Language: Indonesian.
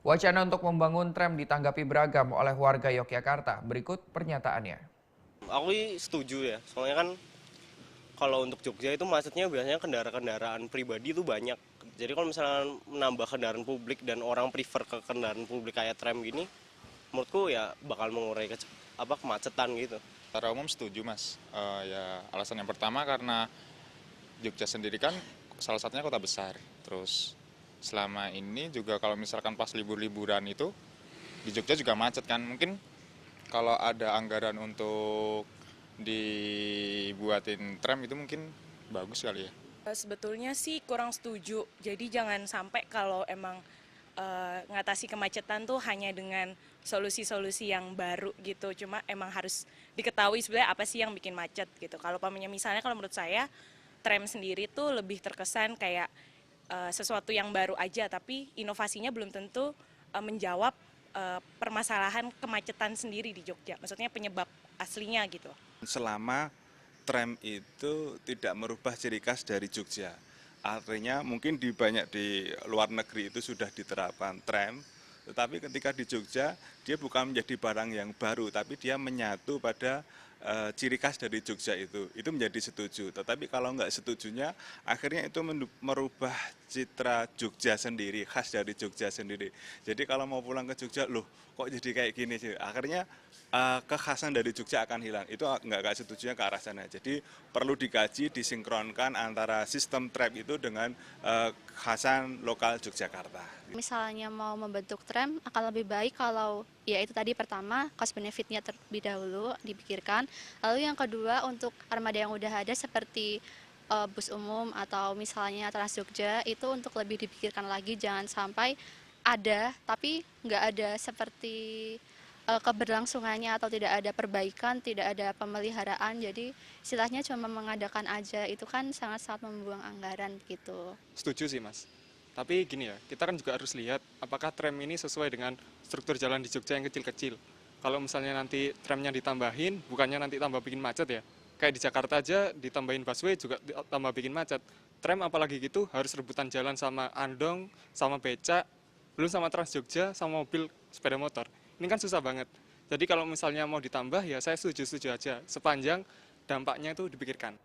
Wacana untuk membangun tram ditanggapi beragam oleh warga Yogyakarta. Berikut pernyataannya. Aku setuju ya, soalnya kan kalau untuk Jogja itu macetnya biasanya kendaraan pribadi itu banyak. Jadi kalau misalnya menambah kendaraan publik dan orang prefer ke kendaraan publik kayak tram gini, menurutku ya bakal mengurai kemacetan gitu. Secara umum setuju mas. Ya alasan yang pertama karena Jogja sendiri kan salah satunya kota besar. Terus selama ini juga kalau misalkan pas libur-liburan itu di Jogja juga macet kan. Mungkin kalau ada anggaran untuk dibuatin tram itu mungkin bagus kali ya. Sebetulnya sih kurang setuju. Jadi jangan sampai kalau emang ngatasi kemacetan tuh hanya dengan solusi-solusi yang baru gitu. Cuma emang harus diketahui sebenarnya apa sih yang bikin macet gitu. Kalau misalnya kalau menurut saya tram sendiri tuh lebih terkesan kayak sesuatu yang baru aja, tapi inovasinya belum tentu menjawab permasalahan kemacetan sendiri di Jogja. Maksudnya penyebab aslinya gitu. Selama tram itu tidak merubah ciri khas dari Jogja. Artinya mungkin banyak di luar negeri itu sudah diterapkan tram, tetapi ketika di Jogja dia bukan menjadi barang yang baru, tapi dia menyatu pada ciri khas dari Jogja itu menjadi setuju. Tetapi kalau nggak setujunya, akhirnya itu merubah citra Jogja sendiri, khas dari Jogja sendiri. Jadi kalau mau pulang ke Jogja, loh kok jadi kayak gini sih? Akhirnya kekhasan dari Jogja akan hilang. Itu nggak setujunya ke arah sana. Jadi perlu dikaji, disinkronkan antara sistem tram itu dengan kekhasan lokal Yogyakarta. Misalnya mau membentuk tram akan lebih baik kalau ya itu tadi pertama cost benefitnya terlebih dahulu dipikirkan. Lalu yang kedua untuk armada yang udah ada seperti bus umum atau misalnya Trans Jogja itu untuk lebih dipikirkan lagi, jangan sampai ada tapi nggak ada seperti keberlangsungannya atau tidak ada perbaikan, tidak ada pemeliharaan. Jadi istilahnya cuma mengadakan aja, itu kan sangat-sangat membuang anggaran gitu. Setuju sih mas. Tapi gini ya, kita kan juga harus lihat apakah tram ini sesuai dengan struktur jalan di Jogja yang kecil-kecil. Kalau misalnya nanti tramnya ditambahin, bukannya nanti tambah bikin macet ya. Kayak di Jakarta aja ditambahin busway juga tambah bikin macet. Tram apalagi gitu harus rebutan jalan sama andong, sama becak, belum sama Trans Jogja, sama mobil sepeda motor. Ini kan susah banget. Jadi kalau misalnya mau ditambah ya saya setuju-setuju aja, sepanjang dampaknya itu dipikirkan.